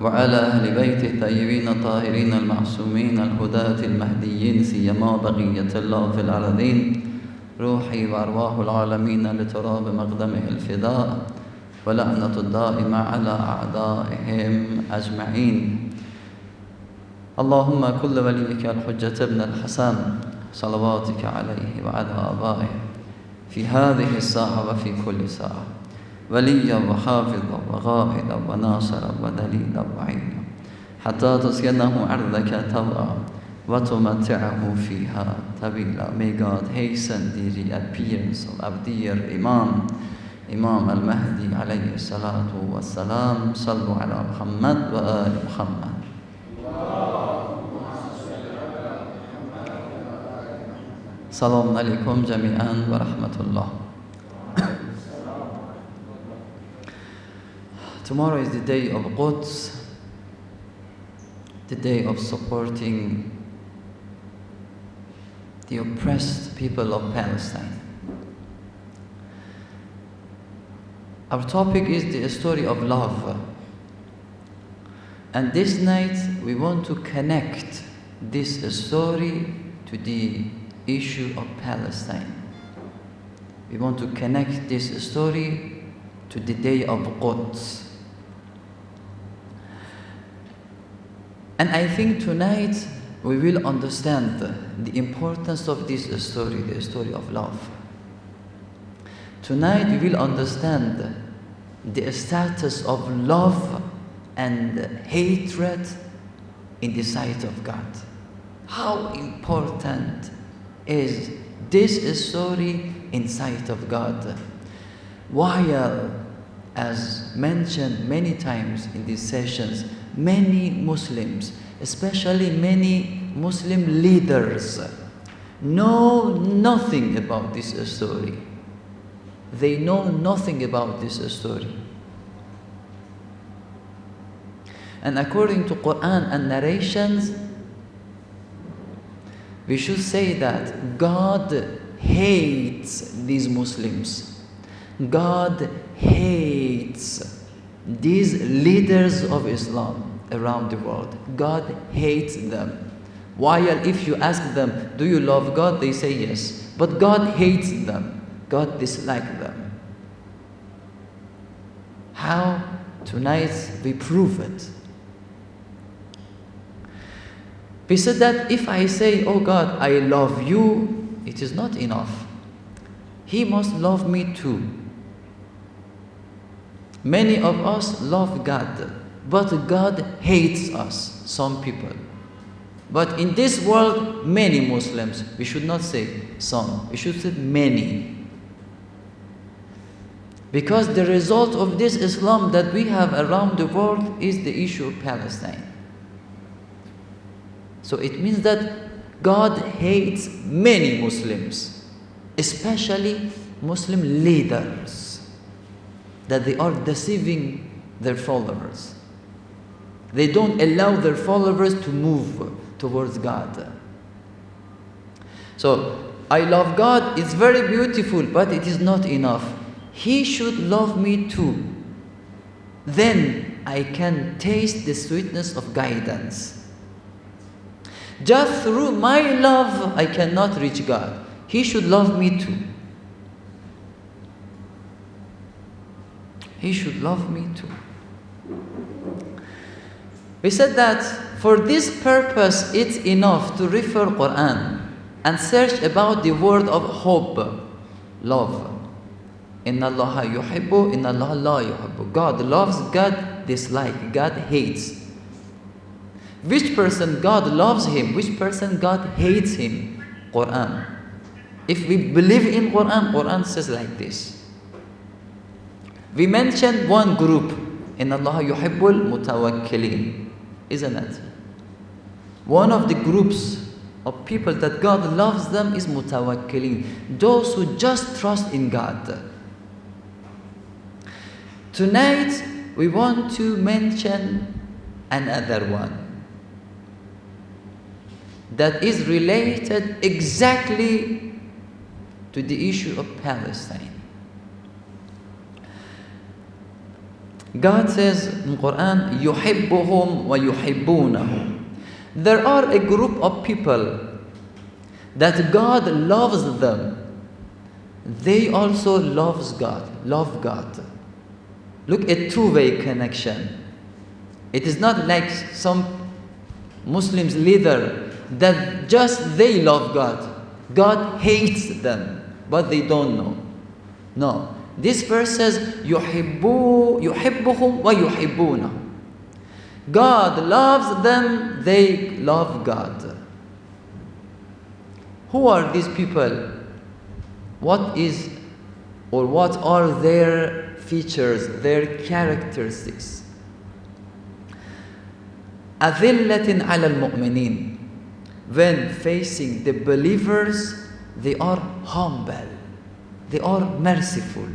وعلى أهل بيته الطيبين الطاهرين المعصومين الهداة المهديين سيما بقية الله في الأرضين روحي وأرواح العالمين لتراب مقدمه الفداء ولعنة الدائمة على أعدائهم أجمعين. اللهم كل وليك الحجة ابن الحسن صلواتك عليه وعلى آبائه في هذه الساعة وفي كل ساعة وليا وحافظا وغائدا وناصرا ودليلا وعينا حتى تسكنه أرضك طوعا وتمتعه فيها طويلا. May God hasten the reappearance of our dear Imam al-Mahdi alayhi salatu wa salam. Sallu ala Muhammad wa ali Muhammad. Salamun alaykum jami'an wa rahmatullah. Tomorrow is the day of Quds, the day of supporting the oppressed people of Palestine. Our topic is the story of love. And this night we want to connect this story to the issue of Palestine. We want to connect this story to the day of Quds. And I think tonight we will understand the importance of this story, the story of love. Tonight we will understand the status of love and hatred in the sight of God. How important is this story in sight of God? While, as mentioned many times in these sessions, many Muslims, especially many Muslim leaders, know nothing about this story. They know nothing about this story. And according to Quran and narrations, we should say that God hates these Muslims. God hates these leaders of Islam around the world. God hates them. While if you ask them, do you love God? They say yes. But God hates them. God dislikes them. How? Tonight we prove it. We said that if I say, oh God, I love you, it is not enough. He must love me too. Many of us love God, but God hates us, some people. But in this world, many Muslims, we should not say some, we should say many. Because the result of this Islam that we have around the world is the issue of Palestine. So it means that God hates many Muslims, especially Muslim leaders, that they are deceiving their followers. They don't allow their followers to move towards God. So, I love God, it's very beautiful, but it is not enough. He should love me too. Then I can taste the sweetness of guidance. Just through my love, I cannot reach God. He should love me too. He should love me too. We said that for this purpose, it's enough to refer Quran and search about the word of hubb, love. Inna Allah yuhibbu, inna Allah la yuhibbu. God loves, God dislikes, God hates. Which person God loves him, which person God hates him? Quran. If we believe in Quran, Quran says like this. We mentioned one group, Inna Allah yuhibbul mutawakkilin, isn't it? One of the groups of people that God loves them is mutawakkilin, those who just trust in God. Tonight we want to mention another one that is related exactly to the issue of Palestine. God says in Quran, يُحِبُّهُمْ وَيُحِبُّونَهُ. There are a group of people that God loves them. They also love God. Look at two-way connection. It is not like some Muslims leader that just they love God. God hates them, but they don't know. No. This verse says, يُحِبُّهُمْ وَيُحِبُّونَهُ. God loves them, they love God. Who are these people? What are their features, their characteristics? أَذِلَّةٍ عَلَى الْمُؤْمِنِينَ. When facing the believers, they are humble. They are merciful.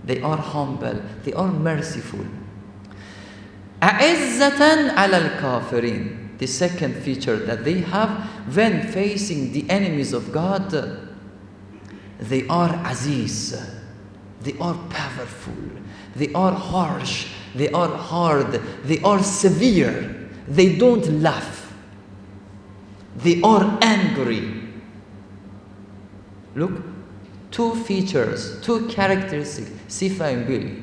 They are humble. They are merciful. أَعِزَّةً عَلَى الْكَافِرِينَ. The second feature that they have when facing the enemies of God, they are aziz. They are powerful. They are harsh. They are hard. They are severe. They don't laugh. They are angry. Look, two features, two characteristics, sifa and bili.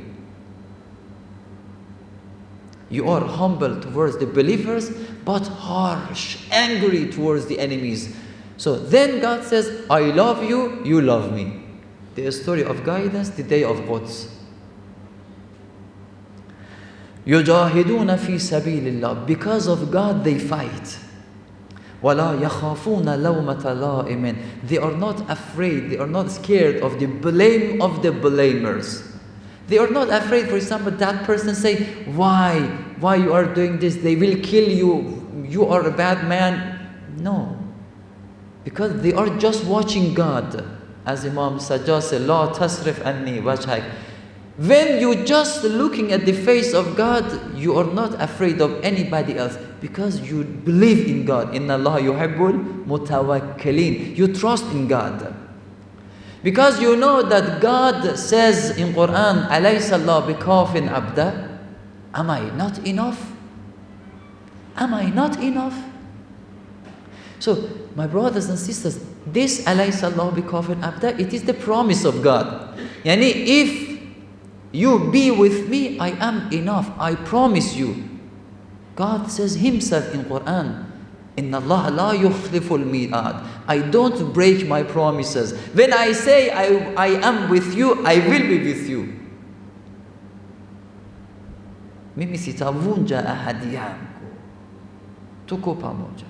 You are humble towards the believers, but harsh, angry towards the enemies. So then God says, I love you, you love me. The story of guidance, the day of Quds. يُجَاهِدُونَ فِي سَبِيلِ اللَّهِ. Because of God they fight. وَلَا يَخَافُونَ لَوْمَةَ لَائِمٍ. They are not afraid, they are not scared of the blame of the blamers. They are not afraid, for example, that person say, why you are doing this? They will kill you. You are a bad man. No. Because they are just watching God. As Imam Sajjad said, لا تصرف عني وجهك. When you just looking at the face of God, you are not afraid of anybody else because you believe in God. Inna Allah yuhibbul mutawakkilin. You trust in God. Because you know that God says in Quran, Alaysa Allah bikafin abda? Am I not enough? Am I not enough? So, my brothers and sisters, this Alaysa Allah bikafin abda, it is the promise of God. Yani, if you be with me, I am enough. I promise you. God says himself in Quran, Inna Allah la yukhliful mi'ad. I don't break my promises. When I say I am with you, I will be with you. Mimi sitavunja ahadi yangu. Tuko pamoja.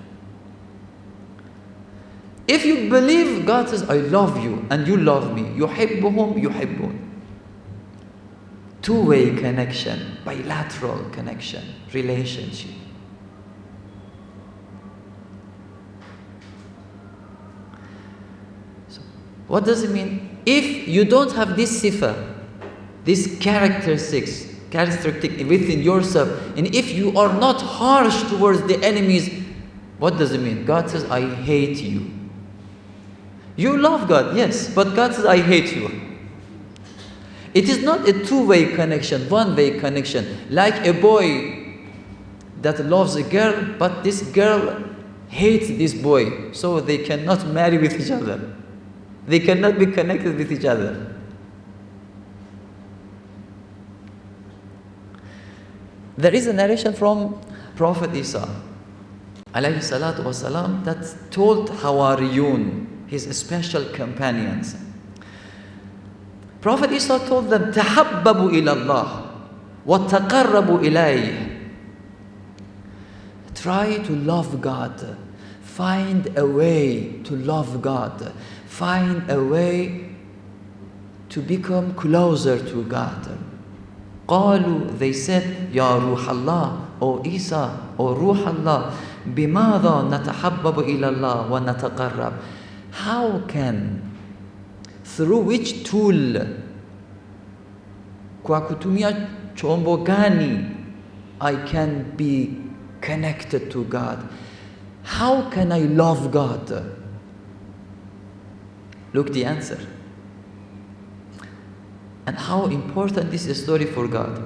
If you believe, God says, I love you and you love me. Yuhibbuhum yuhibbun. Two-way connection, bilateral connection, relationship. So, what does it mean? If you don't have this sifa, this characteristics within yourself, and if you are not harsh towards the enemies, what does it mean? God says, I hate you. You love God, yes, but God says, I hate you. It is not a two-way connection, one-way connection. Like a boy that loves a girl, but this girl hates this boy, so they cannot marry with each other. They cannot be connected with each other. There is a narration from Prophet Isa, alayhi salatu wasalam, that told Hawariyun, his special companions. Prophet Isa told them, تَحَبَّبُوا إِلَى اللَّهِ وَتَقَرَّبُوا إِلَيْهِ. Try to love God. Find a way to love God. Find a way to become closer to God. قالوا, they said, يا روح الله, O Isa, O روح الله, بماذا نتحبب إلى الله ونتقرب. How can, through which tool, kwa kutumia chombo gani, I can be connected to God? How can I love God? Look the answer. and how important this is a story for God.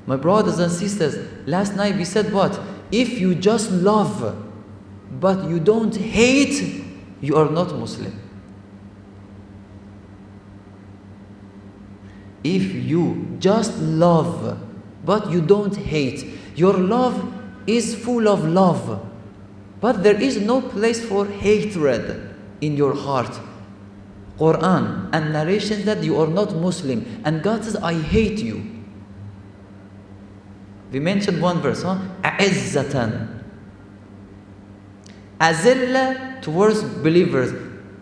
My brothers and sisters, last night we said what? If you just love, but you don't hate, you are not Muslim. If you just love, but you don't hate, your love is full of love, but there is no place for hatred in your heart. Quran and narration that you are not Muslim, and God says, I hate you. We mentioned one verse, A'izzatan. Azilla towards believers.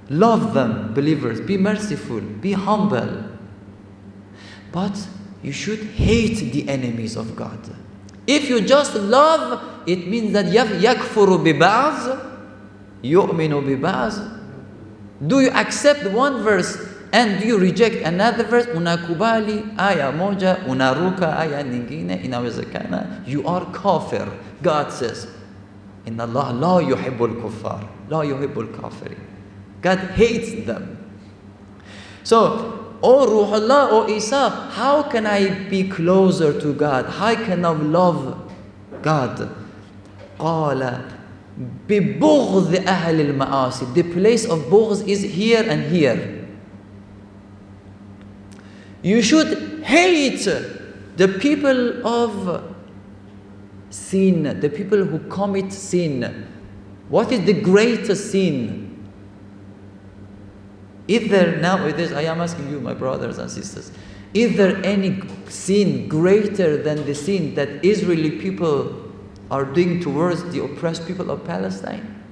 Love them, believers. Be merciful, be humble. But you should hate the enemies of God. If you just love, it means that yakfuru biba'z, yu'minu biba'z. Do you accept one verse and do you reject another verse? Unakubali aya moja, unaruka aya nyingine, inawezekana. You are kafir. God says, Inna Allah la yuhibbul kuffar, la yuhibbul kafirin. God hates them. So, O Ruhullah, O Isa, how can I be closer to God? How can I love God? قال ببغض أهل المعاصي. The place of bughz is here and here. You should hate the people of sin, the people who commit sin. What is the greatest sin? Is there nowadays, I am asking you, my brothers and sisters, is there any sin greater than the sin that Israeli people are doing towards the oppressed people of Palestine?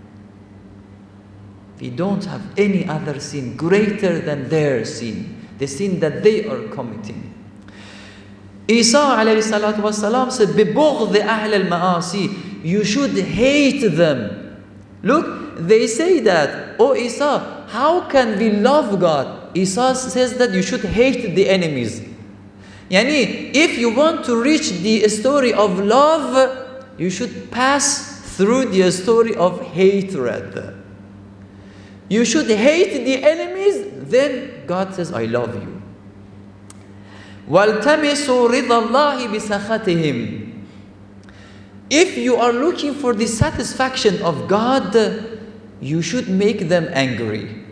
We don't have any other sin greater than their sin, the sin that they are committing. Isa alayhi salatu wasalam said, بِبُغْضِ أَهْلِ الْمَآسِي. You should hate them. Look, they say that, oh Isa, how can we love God? Isa says that you should hate the enemies. Yani, if you want to reach the story of love, you should pass through the story of hatred. You should hate the enemies, then God says, I love you. وَالْتَمِسُوا رِضَى اللَّهِ بِسَخَطِهِمْ. If you are looking for the satisfaction of God, you should make them angry.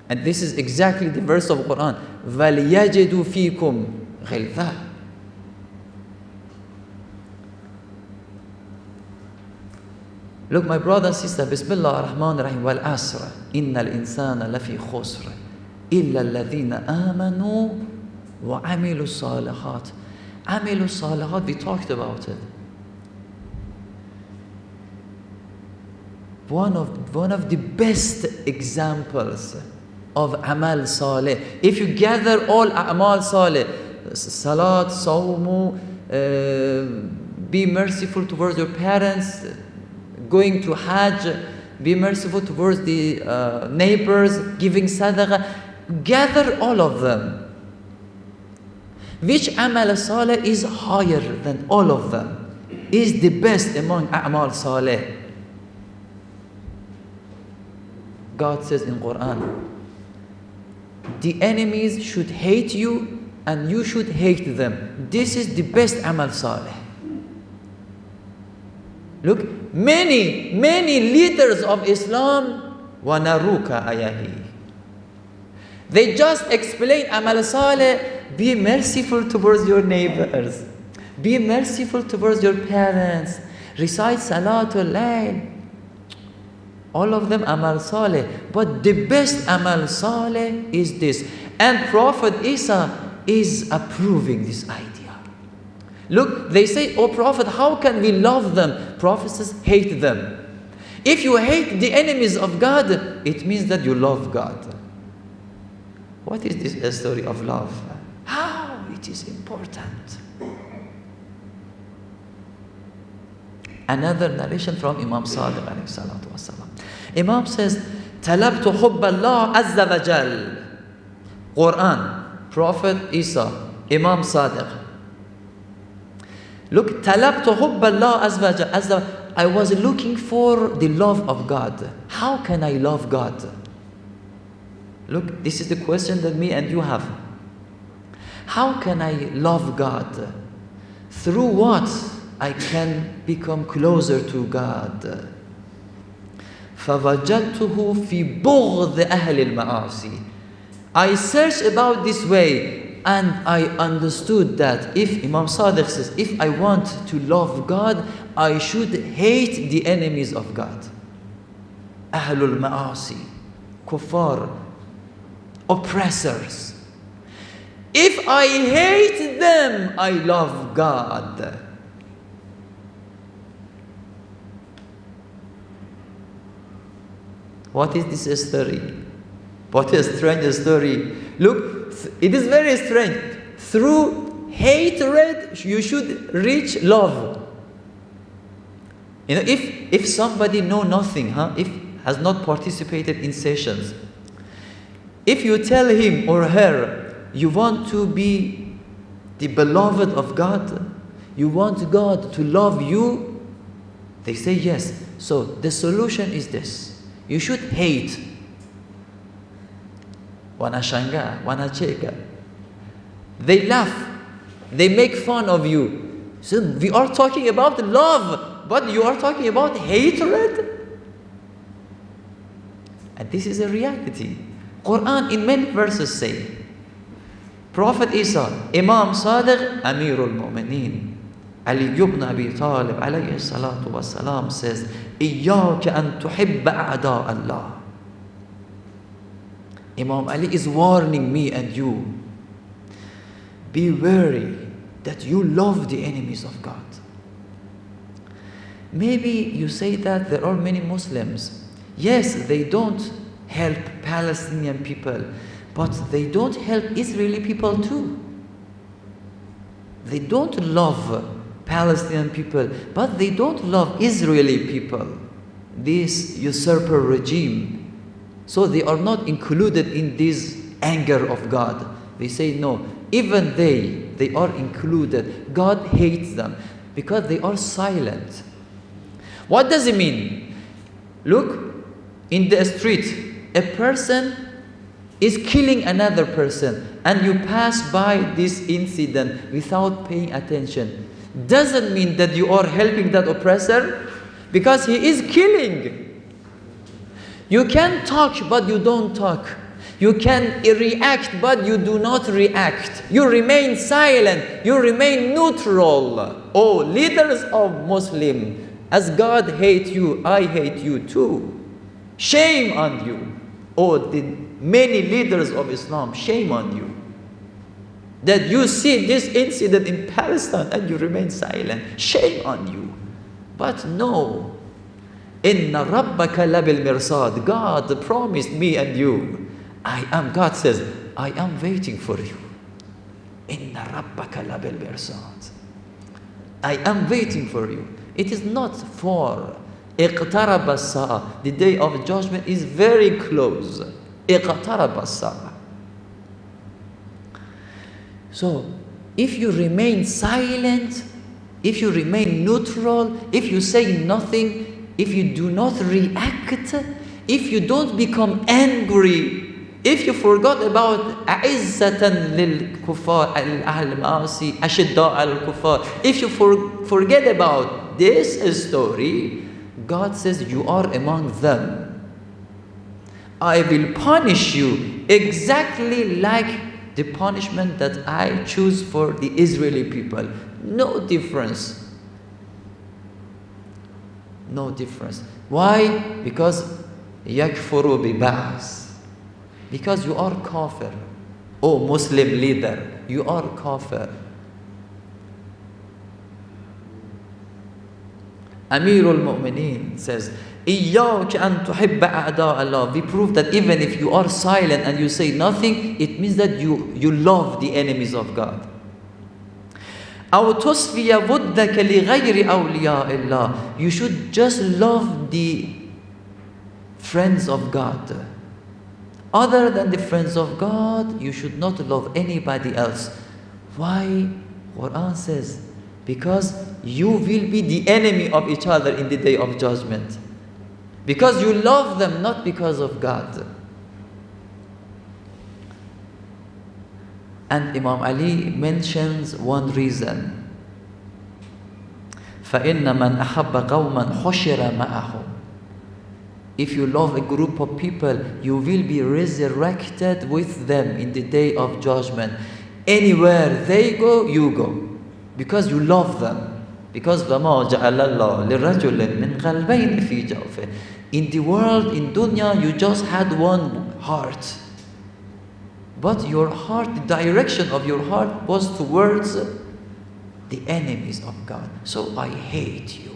And this is exactly the verse of Quran. وَلْيَجِدُوا فِيكُمْ غِلْظَةً. Look, my brother and sister, Bismillah ar-Rahman ar-Rahim, wal asra, innal insana lafi khusr, illa alladhina amanu wa amilu salihat. Amilu salihat, we talked about it. One of the best examples of amal salih. If you gather all amal salih, salat, sawmu, be merciful towards your parents, going to Hajj, be merciful towards the neighbors, giving sadaqah, gather all of them. Which amal salih is higher than all of them? Is the best among a'mal salih? God says in Quran, the enemies should hate you and you should hate them. This is the best amal salih. Look, many leaders of Islam, wanaruka ayahi. They just explain amal salih, be merciful towards your neighbors, be merciful towards your parents, recite salatul layl. All of them amal salih, but the best amal salih is this. And Prophet Isa is approving this idea. Look, they say, oh Prophet, how can we love them? Prophet says, hate them. If you hate the enemies of God, it means that you love God. What is this story of love? How it is important. Another narration from Imam Sadiq alayhi salatu wasalam. Imam says, Talabtu hubba Allah azza wa jal. Quran, Prophet Isa, Imam Sadiq. Look, Talabtu hubba Allah azza wa jal. I was looking for the love of God. How can I love God? Look, this is the question that me and you have. How can I love God? Through what I can become closer to God? فَوَجَدْتُهُ فِي بُغْضِ أَهْلِ الْمَعَاصِي. I searched about this way and I understood that if Imam Sadiq says, if I want to love God, I should hate the enemies of God. Ahlul Ma'asi, kuffar, oppressors. If I hate them, I love God. What is this story? What a strange story. Look, it is very strange. Through hatred, you should reach love. You know, if somebody know nothing, if has not participated in sessions, if you tell him or her, you want to be the beloved of God, you want God to love you, they say yes. So the solution is this. You should hate. Wanashanga, wanacheka. They laugh. They make fun of you. So we are talking about love, but you are talking about hatred? And this is a reality. Quran in many verses say, Prophet Isa, Imam Sadiq, Amirul Mu'mineen, Ali ibn Abi Talib alayhi salatu wasalam says, إِيَّاكَ أَن تُحِبَّ أَعْدَاءَ اللَّهِ. Imam Ali is warning me and you. Be wary that you love the enemies of God. Maybe you say that there are many Muslims. Yes, they don't help Palestinian people, but they don't help Israeli people too. They don't love Palestinian people, but they don't love Israeli people, this usurper regime. So they are not included in this anger of God. They say no, even they are included. God hates them because they are silent. What does it mean? Look, in the street, a person is killing another person and you pass by this incident without paying attention. Doesn't mean that you are helping that oppressor, because he is killing. You can talk, but you don't talk. You can react, but you do not react. You remain silent. You remain neutral. Oh, leaders of Muslim, as God hates you, I hate you too. Shame on you. Oh, the many leaders of Islam, shame on you. That you see this incident in Palestine and you remain silent. Shame on you. But no. Inna rabbaka labil mirsad. God promised me and you. God says, I am waiting for you. Inna rabbaka labil mirsad. I am waiting for you. It is not for iqtarab as-sa'a. The day of judgment is very close. Iqtarab as-sa'a. So, if you remain silent, if you remain neutral, if you say nothing, if you do not react, if you don't become angry, if you forgot about a'izzatan lil kuffar al ma'asi ashidda al kuffar, if you forget about this story, God says you are among them. I will punish you exactly like the punishment that I choose for the Israeli people. No difference. No difference. Why? Because yakfuru bi ba'as. Because you are kafir. Oh Muslim leader, you are kafir. Amirul Mu'mineen says, إِيَّاكَ أَن تُحِبَّ أَعْدَاءَ اللَّهِ. We prove that even if you are silent and you say nothing, it means that you love the enemies of God. أَوْ تُصْفِيَ وُدَّكَ لِغَيْرِ أَوْلِيَاءِ اللَّهِ. You should just love the friends of God. Other than the friends of God, you should not love anybody else. Why? Quran says, because you will be the enemy of each other in the day of judgment. Because you love them not because of God. And Imam Ali mentions one reason. فَإِنَّ مَنْ أَحَبَّ قَوْمًا حُشِرَ مَعَهُمْ. If you love a group of people, you will be resurrected with them in the day of judgment. Anywhere they go, you go. Because you love them. Because وَمَا جَعَلَ اللَّهُ لِرَجُلٍ مِّنْ قَلْبَيْنِ فِي جَوْفِهِ. In the world, in dunya, you just had one heart. But your heart, the direction of your heart was towards the enemies of God. So I hate you.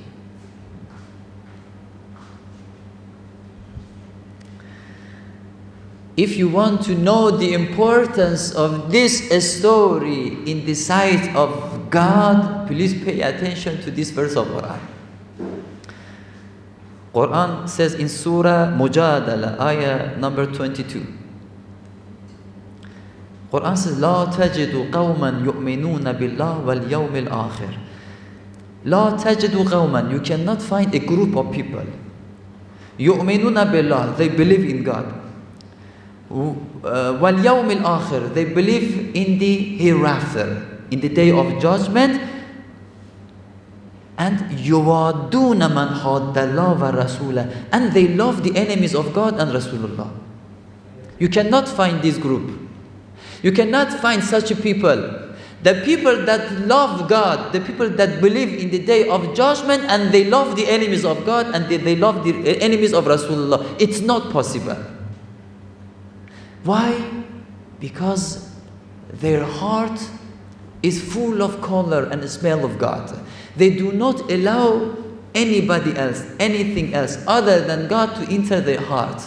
If you want to know the importance of this story in the sight of God, please pay attention to this verse of Quran. Quran says in Surah Mujadala, ayah number 22. Quran says, لا تجد قوما يؤمنون بالله واليوم الآخر. لا تجد قوما, you cannot find a group of people. يؤمنون بالله, they believe in God. وَالْيَوْمِ الْآخِرِ, they believe in the hereafter, in the day of judgment. And يُوَادُّونَ مَنْ حَادَّ اللَّهَ وَرَسُولَهُ, and they love the enemies of God and Rasulullah. You cannot find this group. You cannot find such people. The people that love God, the people that believe in the day of judgment, and they love the enemies of God and they love the enemies of Rasulullah. It's not possible. Why? Because their heart is full of color and smell of God. They do not allow anybody else, anything else other than God to enter their heart.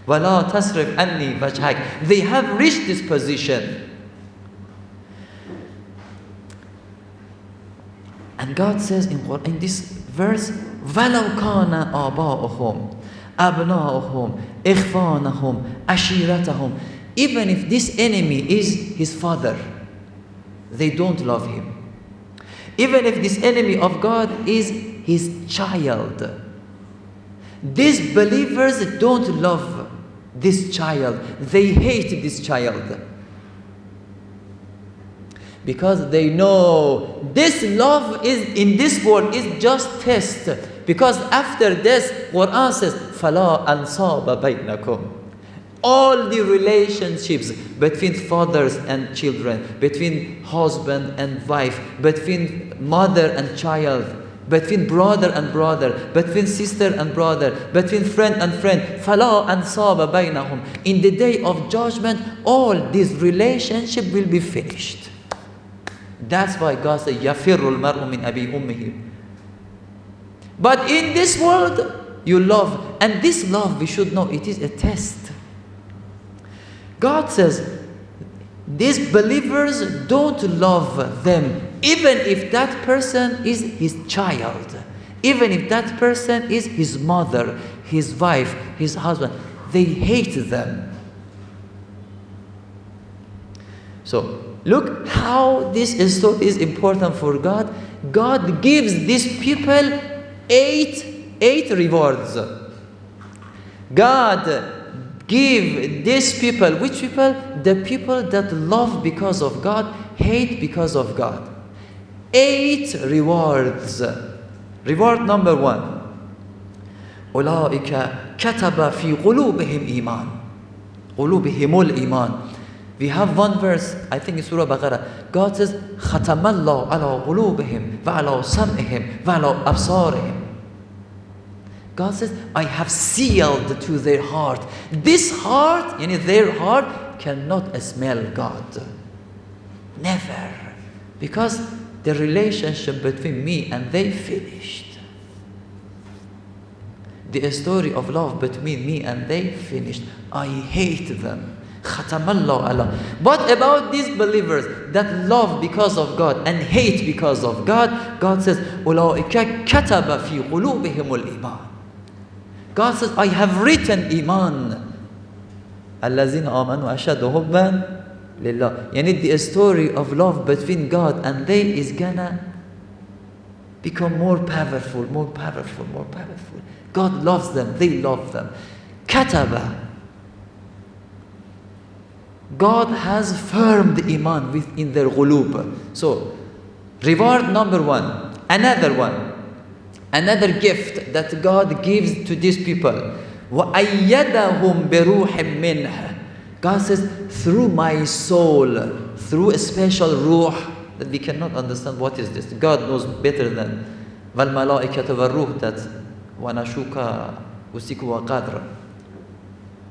وَلَا تَصْرِفْ عَنِّي وَجْهَكَ. They have reached this position. And God says in this verse, وَلَوْ كَانَ آبَاؤُهُمْ أبناؤهم إخوانهم عشيرتهم. Even if this enemy is his father, they don't love him. Even if this enemy of God is his child, these believers don't love this child. They hate this child. Because they know this love is in this world is just test. Because after this, Quran says, فَلَا أَنْصَابَ بَيْنَكُمْ. All the relationships between fathers and children, between husband and wife, between mother and child, between brother and brother, between sister and brother, between friend and friend, فَلَا أَنْصَابَ بَيْنَهُمْ. In the day of judgment, all this relationship will be finished. That's why God said, يَفِرُّ الْمَرْءُ مِنْ أَبِي أُمِّهِ. But in this world, you love. And this love, we should know, it is a test. God says, these believers don't love them, even if that person is his child, even if that person is his mother, his wife, his husband. They hate them. So, look how this story is important for God. God gives these people eight rewards. God give these people, which people? The people that love because of God, hate because of God. 8 rewards. Reward number 1. أولئك كتب في قلوبهم إيمان. قلوبهم الإيمان. We have one verse, I think in Surah Baqarah. God says, ختم الله على قلوبهم وعلى سمعهم وعلى أبصارهم. God says, I have sealed to their heart. This heart, their heart, cannot smell God. Never. Because the relationship between me and they finished. The story of love between me and they finished. I hate them. Khatamallahu Allah. What about these believers that love because of God and hate because of God? God says, أولئك كتب في قلوبهم الإيمان. God says, I have written iman. الذين آمنوا أشد حبا لله. The story of love between God and they is gonna become more powerful, more powerful, more powerful. God loves them, they love them. كتب. God has firmed the iman within their qulub. So, reward number one. Another gift that God gives to these people. وَأَيَّدَهُمْ بِرُوحٍ مِّنْهِ. God says, through my soul, through a special ruh that we cannot understand what is this. God knows better than وَالْمَلَائِكَةُ وَالْرُوحِ that وَنَشُوكَ وَسِكُ وَقَدْرَ.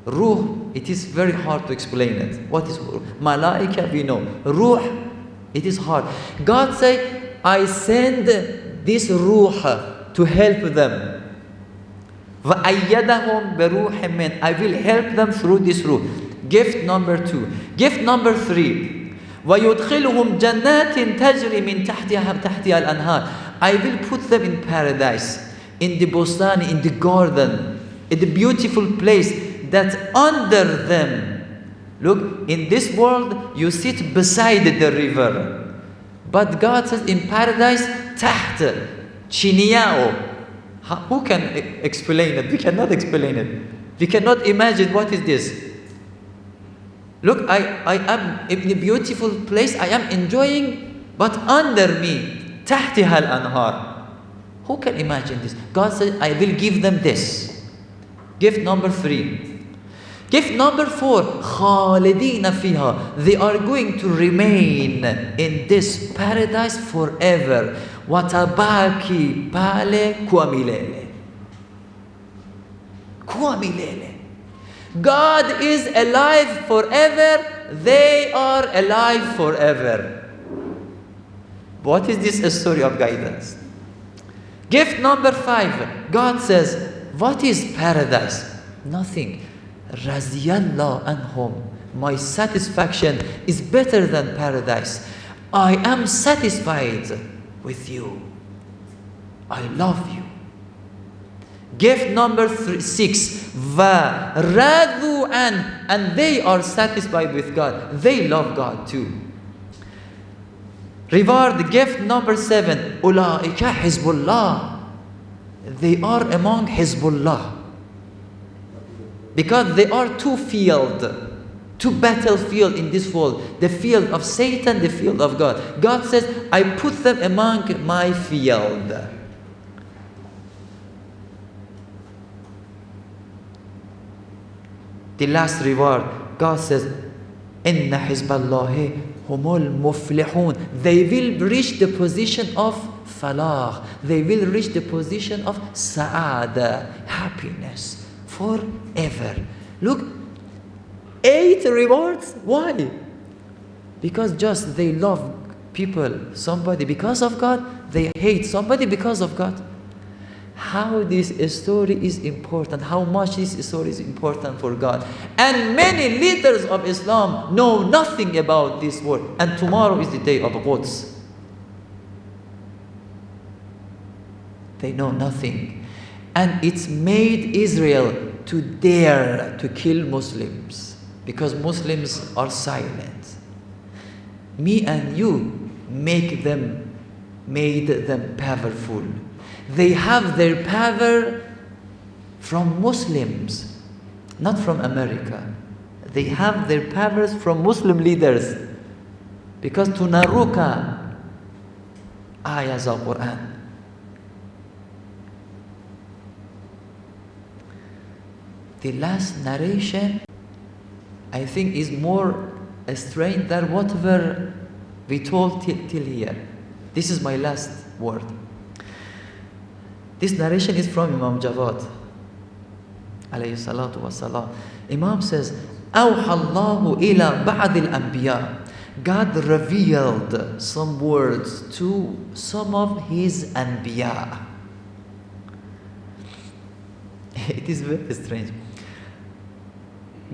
Ruh, it is very hard to explain it. What is ruh? Malaika, we know. Ruh, it is hard. God say, I send this ruh to help them. وَأَيَّدَهُمْ بِرُوحٍ مِّنْ. I will help them through this ruh. Gift number 2. Gift number 3. وَيُدْخِلُهُمْ جَنَّاتٍ تَجْرِي مِنْ تَحْتِهَا الْأَنْهَارِ. I will put them in paradise, in the bostani, in the garden, in the beautiful place that under them. Look, in this world, you sit beside the river. But God says in paradise, تحت, chiniyao. Who can explain it? We cannot explain it. We cannot imagine what is this. Look, I am in a beautiful place, I am enjoying, but under me, تحتها الأنهار. Who can imagine this? God said, I will give them this. Gift number 3. Gift number 4, خالدين فيها. They are going to remain in this paradise forever. وَتَبَاكِي pale kuamilele. Kuamilele. God is alive forever. They are alive forever. What is this story of guidance? Gift number 5. God says, what is paradise? Nothing. Radiyallahu anhum. My satisfaction is better than paradise. I am satisfied with you. I love you. Gift number 6. Va radu an. And they are satisfied with God. They love God too. Reward. Gift number 7. Ulaika Hizbullah. They are among Hizbullah. Because they are two battlefield in this world. The field of Satan, the field of God. God says, I put them among my field. The last reward, God says, Inna Hizballahi humul muflihun. They will reach the position of falah. They will reach the position of sa'ada, happiness, forever. Look, 8 rewards. Why? Because just they love people, somebody because of God. They hate somebody because of God. How this story is important, how much this story is important for God. And many leaders of Islam know nothing about this word. And tomorrow is the day of Quds. They know nothing. And it's made Israel to dare to kill Muslims. Because Muslims are silent. Me and you made them powerful. They have their power from Muslims, not from America. They have their powers from Muslim leaders. Because tunaruka ayahs of Quran. The last narration, I think, is more strange than whatever we told till here. This is my last word. This narration is from Imam Jawad, alayhi salatu wasalam. Imam says, أوحى الله إلى بعض الأنبياء. God revealed some words to some of his anbiya. It is very strange.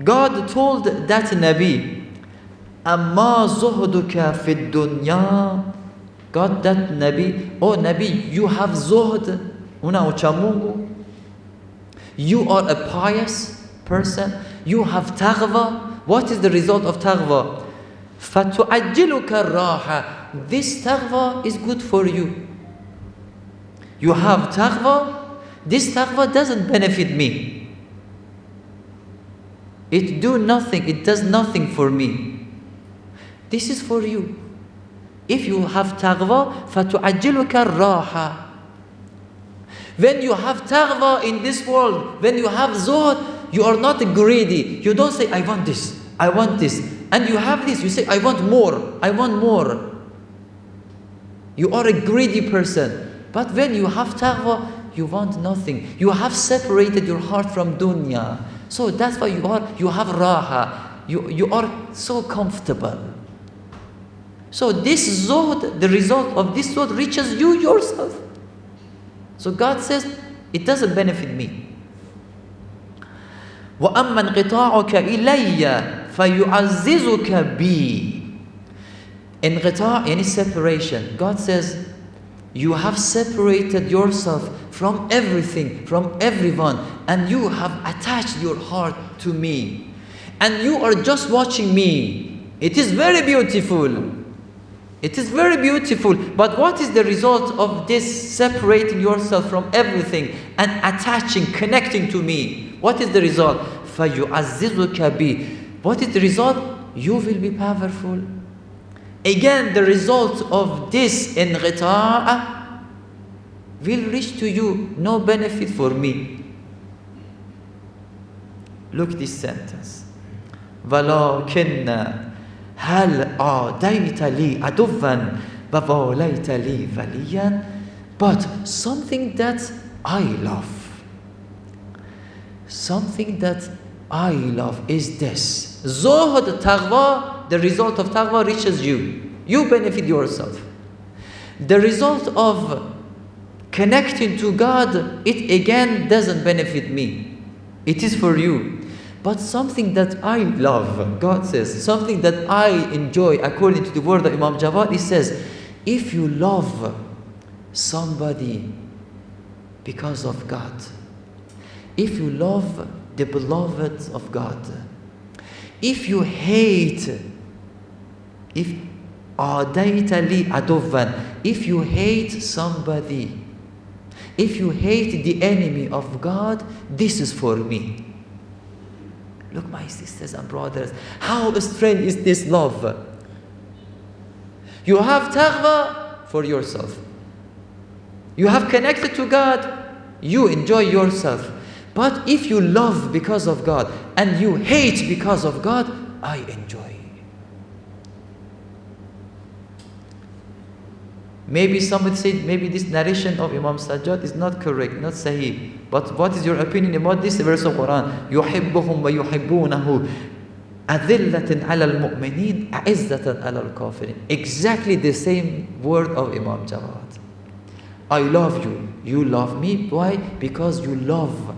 God told that Nabi, أما زهدك في الدنيا. God, that Nabi, oh Nabi, you have zuhd. Una uchamungu. You are a pious person. You have taghwa. What is the result of taghwa? فَتُعَجِّلُكَ الرَّاحَةِ. This taghwa is good for you. You have taghwa. This taghwa doesn't benefit me. It does nothing for me. This is for you. If you have taqwa, فَتُعَجِّلُكَ الرَّاحَةِ. When you have taqwa in this world, when you have zuhd, you are not greedy. You don't say, I want this, I want this. And you have this, you say, I want more, I want more. You are a greedy person. But when you have taqwa, you want nothing. You have separated your heart from dunya. So that's why you have raha. You are so comfortable. So this zuhd, the result of this zuhd reaches you yourself. So God says, it doesn't benefit me. وَأَمَّا انْقِطَاعُكَ إِلَيَّ فَيُعَزِّزُكَ بِي. Inqita' yani separation. God says, you have separated yourself from everything, from everyone, and you have attached your heart to me. And you are just watching me. It is very beautiful. It is very beautiful. But what is the result of this separating yourself from everything and attaching, connecting to me? What is the result? فَيُعَزِّزُكَ بِي. What is the result? You will be powerful. Again, the result of this inqita' will reach to you, no benefit for me. Look this sentence. وَلَكِنَّ هَلْ عَادَيْتَ لِي عَدُوًّا وَوَالَيْتَ لِي وَلِيًّا. But something that I love, something that I love is this. Zuhd, taqwa, the result of taqwa reaches you. You benefit yourself. The result of connecting to God, it again doesn't benefit me. It is for you. But something that I love, God says, something that I enjoy, according to the word of Imam Jawad, he says, if you love somebody because of God, if you love the beloved of God, if you hate, if you hate somebody, if you hate the enemy of God, this is for me. Look, my sisters and brothers, how strange is this love? You have taqwa for yourself. You have connected to God, you enjoy yourself. But if you love because of God and you hate because of God, I enjoy. Maybe somebody said, maybe this narration of Imam Sajjad is not correct, not sahih. But what is your opinion about this verse of Quran? يُحِبُّهُمْ وَيُحِبُّونَهُ أَذِلَّةٍ عَلَى الْمُؤْمِنِينَ أَعِزَّةً عَلَى الْكَافِرِينَ. Exactly the same word of Imam Jawad. I love you. You love me. Why? Because you love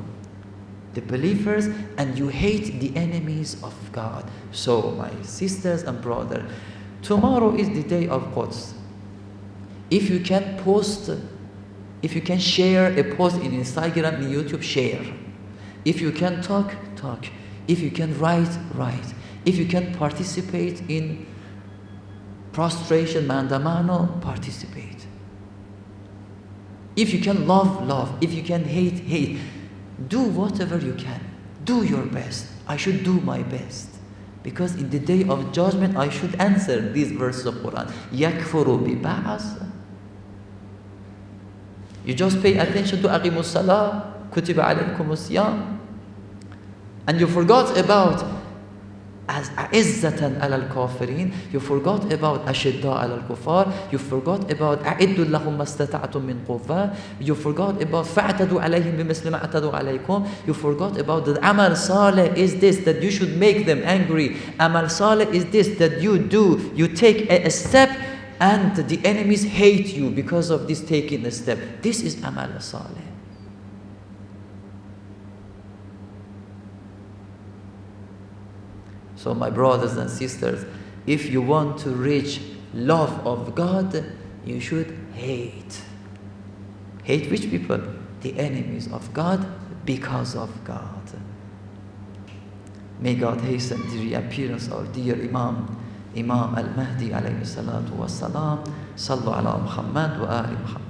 the believers and you hate the enemies of God. So, my sisters and brothers, tomorrow is the day of Quds. If you can post, if you can share a post in Instagram and YouTube, share. If you can talk, talk. If you can write, write. If you can participate in prostration, mandamano, participate. If you can love, love. If you can hate, hate. Do whatever you can. Do your best. I should do my best. Because in the day of judgment, I should answer these verses of Quran. يَكْفُرُ بِبَعْضٍ. You just pay attention to aqimus salah, kutiba alaykum siyam, and you forgot about as a'izzatan alal kafirin. You forgot about ashidda alal kufar. You forgot about a'iddu lahum mastata'tum min quwwa. You forgot about fa'tadu alayhim bimisli ma atadu alaykum. You forgot about the amal saleh is this, that you should make them angry. Amal saleh is this, that you take a step and the enemies hate you because of this taking a step. This is amal saleh. So my brothers and sisters, if you want to reach love of God, you should hate. Hate which people? The enemies of God because of God. May God hasten the reappearance of dear Imam al-Mahdi alayhi salatu wa salam. Sallu ala Muhammad wa ali Muhammad.